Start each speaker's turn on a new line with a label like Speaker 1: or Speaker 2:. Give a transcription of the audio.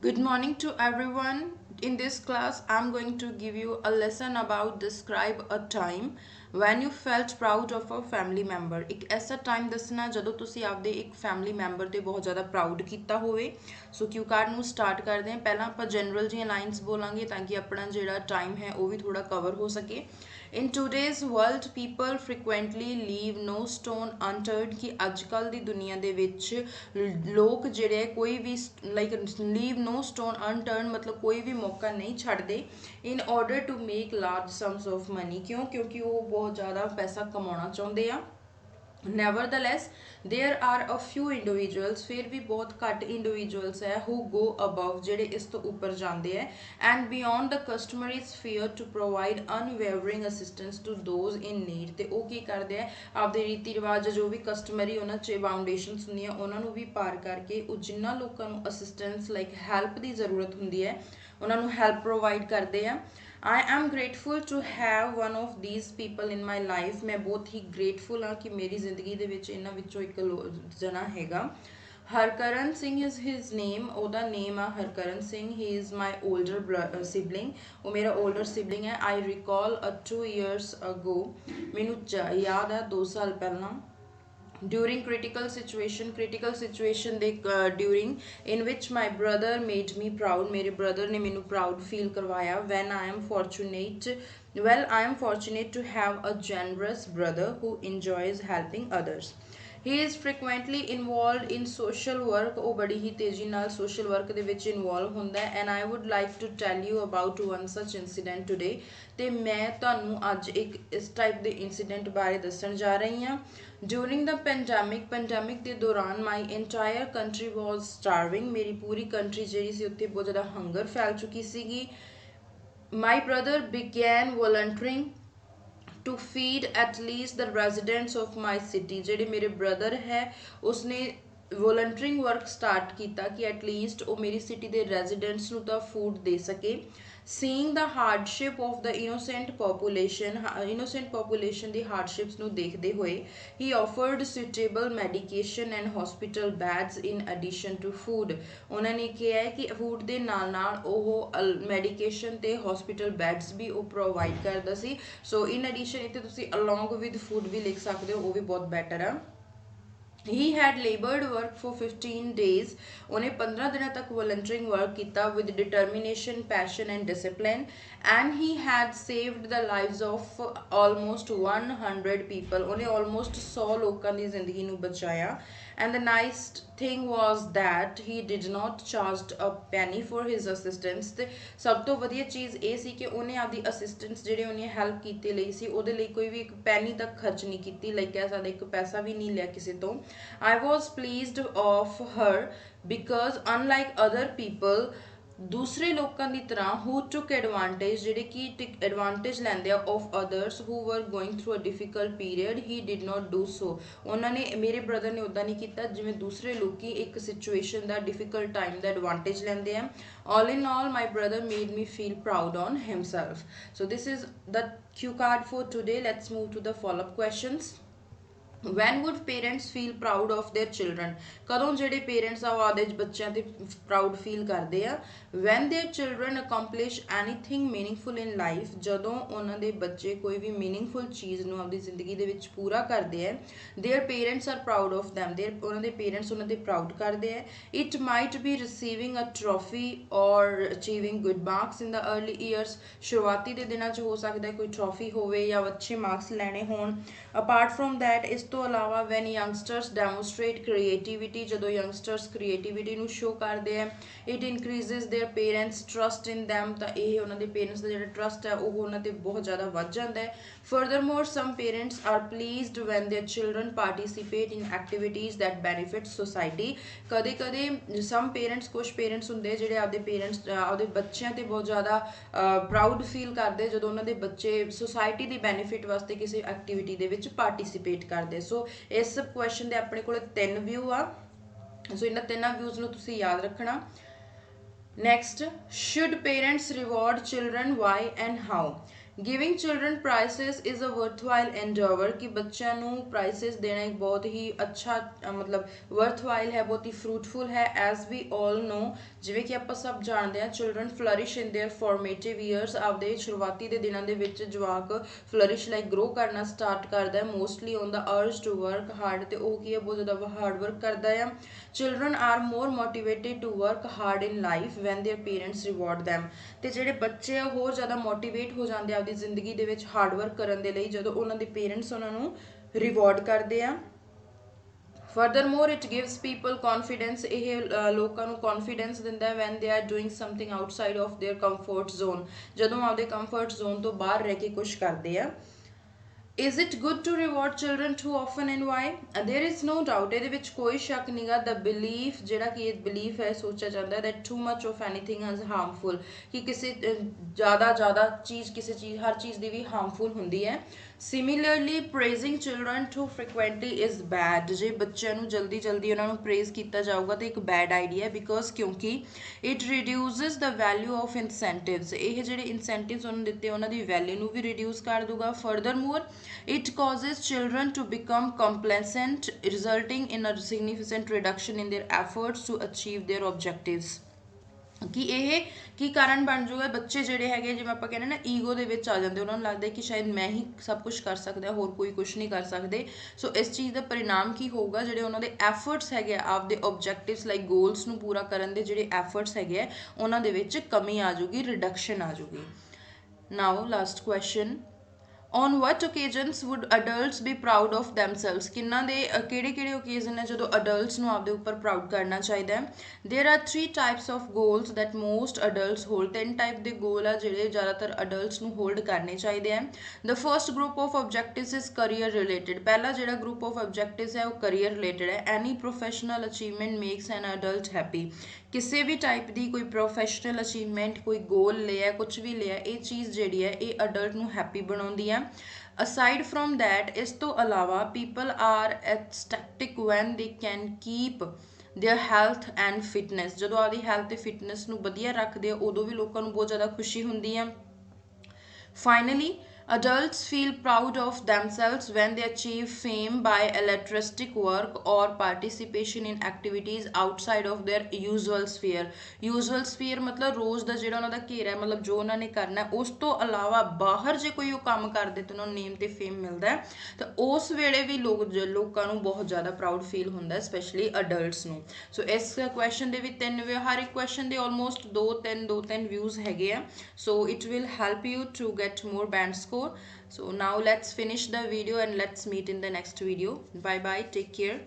Speaker 1: Good morning to everyone. In this class, I'm going to give you a lesson about describe a time when you felt proud of a family member. ਇੱਕ ਐਸਾ time ਦੱਸਣਾ ਜਦੋਂ ਤੁਸੀਂ ਆਪਦੇ ਇੱਕ family member ਤੇ ਬਹੁਤ ਜ਼ਿਆਦਾ ਪ੍ਰਾਊਡ ਕੀਤਾ ਹੋਵੇ। ਸੋ ਕਿਊ ਕਾਰਡ ਨੂੰ ਸਟਾਰਟ ਕਰਦੇ ਹਾਂ। ਪਹਿਲਾਂ ਆਪਾਂ ਜਨਰਲ ਜਿਹੀਆਂ ਲਾਈਨਸ ਬੋਲਾਂਗੇ ਤਾਂ ਕਿ ਆਪਣਾ ਜਿਹੜਾ ਟਾਈਮ ਹੈ ਉਹ ਵੀ ਥੋੜਾ ਕਵਰ ਹੋ ਸਕੇ। In today's world, people frequently leave no stone unturned ਕਿ ਅੱਜ ਕੱਲ੍ਹ ਦੀ ਦੁਨੀਆ ਦੇ ਵਿੱਚ ਲੋਕ ਜਿਹੜੇ ਕੋਈ ਵੀ like leave no stone unturned ਮਤਲਬ ਕੋਈ ਵੀ ਮੌਕਾ ਨਹੀਂ ਛੱਡਦੇ in order to make large sums of money ਕਿਉਂਕਿ ਉਹ ਬਹੁਤ ਜ਼ਿਆਦਾ ਪੈਸਾ ਕਮਾਉਣਾ ਚਾਹੁੰਦੇ ਆ। Nevertheless, there are a few individuals ਫਿਰ ਵੀ ਬਹੁਤ ਘੱਟ individuals ਹੈ who go above ਜਿਹੜੇ ਇਸ ਤੋਂ ਉੱਪਰ ਜਾਂਦੇ ਹੈ and beyond the customary sphere to provide unwavering assistance to those in need ਤੇ ਉਹ ਕੀ ਕਰਦੇ ਆ ਆਪਦੇ ਰੀਤੀ ਰਿਵਾਜ ਜੋ ਵੀ ਕਸਟਮਰੀ ਉਹਨਾਂ 'ਚ ਬਾਉਂਡੇਸ਼ਨਸ ਹੁੰਦੀਆਂ ਉਹਨਾਂ ਨੂੰ ਵੀ ਪਾਰ ਕਰਕੇ ਉਹ ਜਿਨ੍ਹਾਂ ਲੋਕਾਂ ਨੂੰ ਅਸਿਸਟੈਂਸ ਲਾਈਕ ਹੈਲਪ ਦੀ ਜ਼ਰੂਰਤ ਹੁੰਦੀ ਹੈ ਉਹਨਾਂ ਨੂੰ ਹੈਲਪ ਪ੍ਰੋਵਾਈਡ ਕਰਦੇ ਆ। I am grateful to have one of these people in my life ਮੈਂ ਬਹੁਤ ਹੀ grateful ਹਾਂ ਕਿ ਮੇਰੀ ਜ਼ਿੰਦਗੀ ਦੇ ਵਿੱਚ ਇਹਨਾਂ ਵਿੱਚੋਂ ਇੱਕ ਜਣਾ ਹੈਗਾ। Harkaran Singh is his name ਉਹਦਾ ਨੇਮ ਆ Harkaran Singh he is my older sibling ਉਹ ਮੇਰਾ older sibling ਹੈ। I recall a 2 years ago ਮੈਨੂੰ ਯਾਦ ਆ 2 ਸਾਲ ਪਹਿਲਾਂ during critical situation they during in which my brother made me proud ਮੇਰੇ brother ਨੇ ਮੈਨੂੰ proud feel ਕਰਵਾਇਆ when I am fortunate to have a generous brother who enjoys helping others। He is frequently involved in social work ਉਹ ਬੜੀ ਹੀ ਤੇਜ਼ੀ ਨਾਲ social work ਦੇ ਵਿੱਚ ਇਨਵੋਲਵ ਹੁੰਦਾ ਹੈ and I would like to tell you about one such incident today ਤੇ ਮੈਂ ਤੁਹਾਨੂੰ ਅੱਜ ਇੱਕ ਇਸ ਟਾਈਪ ਦੇ ਇਨਸੀਡੈਂਟ ਬਾਰੇ ਦੱਸਣ ਜਾ ਰਹੀ ਹਾਂ। During the pandemic ਦੇ ਦੌਰਾਨ my entire country was starving ਮੇਰੀ ਪੂਰੀ ਕੰਟਰੀ ਜਿਹੜੀ ਸੀ ਉੱਥੇ ਬਹੁਤ ਜ਼ਿਆਦਾ ਹੰਗਰ ਫੈਲ ਚੁੱਕੀ ਸੀਗੀ। My brother began volunteering to feed at least the residents of my city ਜਿਹੜੇ ਮੇਰੇ brother ਹੈ ਉਸਨੇ ਵੋਲੰਟਰਿੰਗ ਵਰਕ ਸਟਾਰਟ ਕੀਤਾ ਕਿ ਐਟਲੀਸਟ ਉਹ ਮੇਰੀ ਸਿਟੀ ਦੇ ਰੈਜ਼ੀਡੈਂਟਸ ਨੂੰ ਤਾਂ ਫੂਡ ਦੇ ਸਕੇ। seeing the hardship of the innocent population the hardships ਨੂੰ ਦੇਖਦੇ ਹੋਏ he offered suitable medication and hospital beds in addition to food ਉਹਨਾਂ ਨੇ ਕਿਹਾ ਹੈ ਕਿ ਫੂਡ ਦੇ ਨਾਲ ਨਾਲ ਉਹ ਮੈਡੀਕੇਸ਼ਨ ਤੇ ਹਸਪੀਟਲ ਬੈਡਸ ਵੀ ਉਹ ਪ੍ਰੋਵਾਈਡ ਕਰਦਾ ਸੀ। ਸੋ ਇਨ ਐਡੀਸ਼ਨ ਇੱਥੇ ਤੁਸੀਂ along with food ਵੀ ਲਿਖ ਸਕਦੇ ਹੋ ਉਹ ਵੀ ਬਹੁਤ ਬੈਟਰ ਆ। He had labored work for 15 days ਉਹਨੇ 15 ਦਿਨਾਂ ਤੱਕ volunteering work ਕੀਤਾ with determination passion and discipline and he had saved the lives of almost 100 people ਉਹਨੇ almost 100 ਲੋਕਾਂ ਦੀ ਜ਼ਿੰਦਗੀ ਨੂੰ ਬਚਾਇਆ and the nice thing was that he did not charged a penny for his assistance ਤੇ ਸਭ ਤੋਂ ਵਧੀਆ ਚੀਜ਼ ਇਹ ਸੀ ਕਿ ਉਹਨੇ ਆਪਦੀ ਅਸਿਸਟੈਂਸ ਜਿਹੜੇ ਉਹਨੇ ਹੈਲਪ ਕੀਤੇ ਲਈ ਸੀ ਉਹਦੇ ਲਈ ਕੋਈ ਵੀ ਇੱਕ ਪੈਨੀ ਤੱਕ ਖਰਚ ਨਹੀਂ ਕੀਤੀ ਲਾਈਕ ਕਹਿ ਸਕਦੇ ਇੱਕ ਪੈਸਾ ਵੀ ਨਹੀਂ ਲਿਆ ਕਿਸੇ ਤੋਂ। I was pleased of her because unlike other people ਦੂਸਰੇ ਲੋਕਾਂ ਦੀ ਤਰ੍ਹਾਂ who took advantage ਜਿਹੜੇ ਕਿ ਐਡਵਾਂਟੇਜ ਲੈਂਦੇ ਆ of others who were going through a difficult period he did not do so ਉਹਨਾਂ ਨੇ ਮੇਰੇ ਬ੍ਰਦਰ ਨੇ ਉੱਦਾਂ ਨਹੀਂ ਕੀਤਾ ਜਿਵੇਂ ਦੂਸਰੇ ਲੋਕੀ ਇੱਕ ਸਿਚੁਏਸ਼ਨ ਦਾ ਡਿਫਿਕਲਟ ਟਾਈਮ ਦਾ ਐਡਵਾਂਟੇਜ ਲੈਂਦੇ ਆ। all in all my brother made me feel proud on himself। so this is the cue card for today। let's move to the follow-up questions। when would parents feel proud of their children ਕਦੋਂ ਜਿਹੜੇ parents ਆ ਉਹ ਆਪਦੇ ਬੱਚਿਆਂ ਤੇ proud feel ਕਰਦੇ ਆ। when their children accomplish anything meaningful in life ਜਦੋਂ ਉਹਨਾਂ ਦੇ ਬੱਚੇ ਕੋਈ ਵੀ meaningful ਚੀਜ਼ ਨੂੰ ਆਪਦੀ ਜ਼ਿੰਦਗੀ ਦੇ ਵਿੱਚ ਪੂਰਾ ਕਰਦੇ ਆ। their parents are proud of them ਉਹਨਾਂ ਦੇ ਪੇਰੈਂਟਸ ਉਹਨਾਂ ਤੇ ਪ੍ਰਾਊਡ ਕਰਦੇ ਆ। it might be receiving a trophy or achieving good marks in the early years ਸ਼ੁਰੂਆਤੀ ਦੇ ਦਿਨਾਂ 'ਚ ਹੋ ਸਕਦਾ ਕੋਈ ਟਰੋਫੀ ਹੋਵੇ ਜਾਂ ਅੱਛੇ ਮਾਰਕਸ ਲੈਣੇ ਹੋਣ। apart from that ਇਸ ਤੋਂ ਇਲਾਵਾ when youngsters demonstrate creativity ਜਦੋਂ youngsters creativity ਨੂੰ show ਕਰਦੇ ਆ it increases their parents trust in them ਤਾਂ ਇਹ ਉਹਨਾਂ ਦੇ ਪੇਰੈਂਟਸ ਦਾ ਜਿਹੜਾ ਟਰਸਟ ਹੈ ਉਹ ਉਹਨਾਂ ਤੇ ਬਹੁਤ ਜ਼ਿਆਦਾ ਵੱਧ ਜਾਂਦਾ ਹੈ। furthermore some parents are pleased when their children participate in activities that benefit society ਕਦੇ ਕਦੇ some parents ਕੁਛ parents ਹੁੰਦੇ ਜਿਹੜੇ ਆਪਦੇ ਬੱਚਿਆਂ ਤੇ ਬਹੁਤ ਜ਼ਿਆਦਾ ਪ੍ਰਾਊਡ ਫੀਲ ਕਰਦੇ ਜਦੋਂ ਉਹਨਾਂ ਦੇ ਬੱਚੇ ਸੁਸਾਇਟੀ ਦੀ ਬੈਨੀਫਿਟ ਵਾਸਤੇ ਕਿਸੇ ਐਕਟੀਵਿਟੀ ਦੇ ਵਿੱਚ ਪਾਰਟਿਸਿਪੇਟ ਕਰਦੇ। ਸੋ ਇਸ ਕੁਐਸਚਨ ਦੇ ਆਪਣੇ ਕੋਲ 3 ਵਿਊ ਆ ਸੋ ਇਹਨਾਂ ਤਿੰਨਾਂ ਵਿਊਜ਼ ਨੂੰ ਤੁਸੀਂ ਯਾਦ ਰੱਖਣਾ। Next, should parents reward children? Why and how? Giving children prices is a worthwhile Endeavour कि बच्चों ਨੂੰ प्राइसेस देना एक बहुत ही अच्छा मतलब वर्थवाइल है, बहुत ही फ्रूटफुल है। एज वी ऑल नो, ਜਿਵੇਂ ਕਿ ਆਪਾਂ ਸਭ ਜਾਣਦੇ ਹਾਂ, children flourish in their formative years, ਆਪਦੇ ਸ਼ੁਰੂਆਤੀ ਦੇ ਦਿਨਾਂ ਦੇ ਵਿੱਚ ਜਵਾਕ ਫਲਰਿਸ਼ ਲਾਈਕ ਗਰੋ ਕਰਨਾ ਸਟਾਰਟ ਕਰਦਾ ਹੈ, mostly on the urge to work hard, ਤੇ ਉਹ ਕੀ ਹੈ ਬਹੁਤ ਜ਼ਿਆਦਾ ਹਾਰਡ ਵਰਕ ਕਰਦਾ ਆ। Children are more motivated to work hard in life when their parents reward them, ਤੇ ਜਿਹੜੇ ਬੱਚੇ ਆ ਹੋਰ ਜ਼ਿਆਦਾ ਮੋਟੀਵੇਟ ਹੋ ਜਾਂਦੇ ਆ ਆਪਦੀ ਜ਼ਿੰਦਗੀ ਦੇ ਵਿੱਚ ਹਾਰਡ ਵਰਕ ਕਰਨ ਦੇ ਲਈ ਜਦੋਂ ਉਹਨਾਂ ਦੇ ਪੇਰੈਂਟਸ ਉਹਨਾਂ ਨੂੰ ਰਿਵਾਰਡ ਕਰਦੇ ਆ। Furthermore, it gives people confidence, ਇਹ ਲੋਕਾਂ ਨੂੰ confidence ਦਿੰਦਾ ਹੈ when they are doing something outside of their comfort zone, ਜਦੋਂ ਆਪਦੇ comfort zone ਤੋਂ ਬਾਹਰ ਰਹਿ ਕੇ ਕੁਝ ਕਰਦੇ ਆ। Is it good to reward children too often and why? There is no doubt, ਇਹਦੇ ਵਿੱਚ ਕੋਈ ਸ਼ੱਕ ਨਹੀਂਗਾ, the belief ਜਿਹੜਾ ਕਿ ਇਹ belief ਹੈ ਸੋਚਿਆ ਜਾਂਦਾ ਹੈ that too much of anything is harmful, ਕਿ ਕਿਸੇ ਜ਼ਿਆਦਾ ਚੀਜ਼ ਕਿਸੇ ਚੀਜ਼ ਹਰ ਚੀਜ਼ ਦੀ ਵੀ harmful ਹੁੰਦੀ ਹੈ। Similarly, praising children too frequently is bad, ਜੇ ਬੱਚਿਆਂ ਨੂੰ ਜਲਦੀ ਉਹਨਾਂ ਨੂੰ praise ਕੀਤਾ ਜਾਊਗਾ ਤਾਂ ਇੱਕ bad idea ਹੈ, because ਕਿਉਂਕਿ it reduces the value of incentives, ਇਹ ਜਿਹੜੇ incentives ਉਹਨਾਂ ਦਿੱਤੇ ਉਹਨਾਂ ਦੀ value ਨੂੰ ਵੀ reduce ਕਰ ਦੂਗਾ। Furthermore, it causes children to become complacent, resulting in a significant reduction in their efforts to achieve their objectives, ਕਿ ਇਹ ਕੀ ਕਾਰਨ ਬਣ ਜਾਊਗਾ, ਬੱਚੇ ਜਿਹੜੇ ਹੈਗੇ ਜਿਵੇਂ ਆਪਾਂ ਕਹਿੰਦੇ ਨਾ ਈਗੋ ਦੇ ਵਿੱਚ ਆ ਜਾਂਦੇ, ਉਹਨਾਂ ਨੂੰ ਲੱਗਦਾ ਕਿ ਸ਼ਾਇਦ ਮੈਂ ਹੀ ਸਭ ਕੁਝ ਕਰ ਸਕਦਾ, ਹੋਰ ਕੋਈ ਕੁਝ ਨਹੀਂ ਕਰ ਸਕਦੇ। ਸੋ ਇਸ ਚੀਜ਼ ਦਾ ਪਰਿਣਾਮ ਕੀ ਹੋਊਗਾ, ਜਿਹੜੇ ਉਹਨਾਂ ਦੇ ਐਫਰਟਸ ਹੈਗੇ ਆਪਦੇ ਆਬਜੈਕਟਿਵਸ ਲਾਈਕ ਗੋਲਸ ਨੂੰ ਪੂਰਾ ਕਰਨ ਦੇ ਜਿਹੜੇ ਐਫਰਟਸ ਹੈਗੇ ਆ ਉਹਨਾਂ ਦੇ ਵਿੱਚ ਕਮੀ ਆ ਜਾਊਗੀ, ਰਿਡਕਸ਼ਨ ਆ ਜਾਊਗੀ। Now last question, on what occasions would adults be proud of themselves, ਕਿੰਨਾਂ ਦੇ ਕਿਹੜੇ ਓਕੇਜ਼ਨ ਹੈ ਜਦੋਂ ਅਡਲਟਸ ਨੂੰ ਆਪਦੇ ਉੱਪਰ ਪ੍ਰਾਊਡ ਕਰਨਾ ਚਾਹੀਦਾ ਹੈ। there are 3 types of goals that most adults hold, 3 type ਦੇ ਗੋਲ ਆ ਜਿਹੜੇ ਜ਼ਿਆਦਾਤਰ ਅਡਲਟਸ ਨੂੰ ਹੋਲਡ ਕਰਨੇ ਚਾਹੀਦੇ ਆ। the first group of objectives is career related, ਪਹਿਲਾ ਜਿਹੜਾ ਗਰੁੱਪ ਆਫ ਆਬਜੈਕਟਿਵਸ ਹੈ ਉਹ ਕਰੀਅਰ ਰਿਲੇਟਡ ਹੈ। any professional achievement makes an adult happy, ਕਿਸੇ ਵੀ ਟਾਈਪ ਦੀ ਕੋਈ ਪ੍ਰੋਫੈਸ਼ਨਲ ਅਚੀਵਮੈਂਟ, ਕੋਈ ਗੋਲ ਲਿਆ, ਕੁਝ ਵੀ ਲਿਆ, ਇਹ ਚੀਜ਼ ਜਿਹੜੀ ਹੈ ਇਹ ਅਡਲਟ ਨੂੰ ਹੈਪੀ ਬਣਾਉਂਦੀ ਹੈ। aside from that, ਇਸ ਤੋਂ ਇਲਾਵਾ people are ecstatic when they can keep their health and fitness, ਜਦੋਂ ਆਪਦੀ ਹੈਲਥ ਤੇ ਫਿਟਨੈਸ ਨੂੰ ਵਧੀਆ ਰੱਖਦੇ ਆ ਉਦੋਂ ਵੀ ਲੋਕਾਂ ਨੂੰ ਬਹੁਤ ਜ਼ਿਆਦਾ ਖੁਸ਼ੀ ਹੁੰਦੀ ਹੈ। finally, adults feel proud of themselves when they achieve fame by altruistic work or participation in activities outside of their usual sphere, usual sphere ਮਤਲਬ ਰੋਜ਼ ਦਾ ਜਿਹੜਾ ਉਹਨਾਂ ਦਾ ਘੇਰਾ ਹੈ, ਮਤਲਬ ਜੋ ਉਹਨਾਂ ਨੇ ਕਰਨਾ, ਉਸ ਤੋਂ ਇਲਾਵਾ ਬਾਹਰ ਜੇ ਕੋਈ ਉਹ ਕੰਮ ਕਰਦੇ ਤੇ ਉਹਨਾਂ ਨੂੰ ਨੇਮ ਤੇ ਫੇਮ ਮਿਲਦਾ ਹੈ, ਤਾਂ ਉਸ ਵੇਲੇ ਵੀ ਲੋਕਾਂ ਨੂੰ ਬਹੁਤ ਜ਼ਿਆਦਾ ਪ੍ਰਾਊਡ ਫੀਲ ਹੁੰਦਾ ਹੈ, ਸਪੈਸ਼ਲੀ ਅਡਲਟਸ ਨੂੰ। ਸੋ ਇਸ ਕੁਐਸਚਨ ਦੇ ਵਿੱਚ ਹਰ ਇੱਕ ਕੁਐਸਚਨ ਦੇ ਆਲਮੋਸਟ 2-3 ਵਿਊਜ਼ ਹੈਗੇ ਆ, so it will help you to get more band score. So now let's finish the video and let's meet in the next video. Bye bye, take care.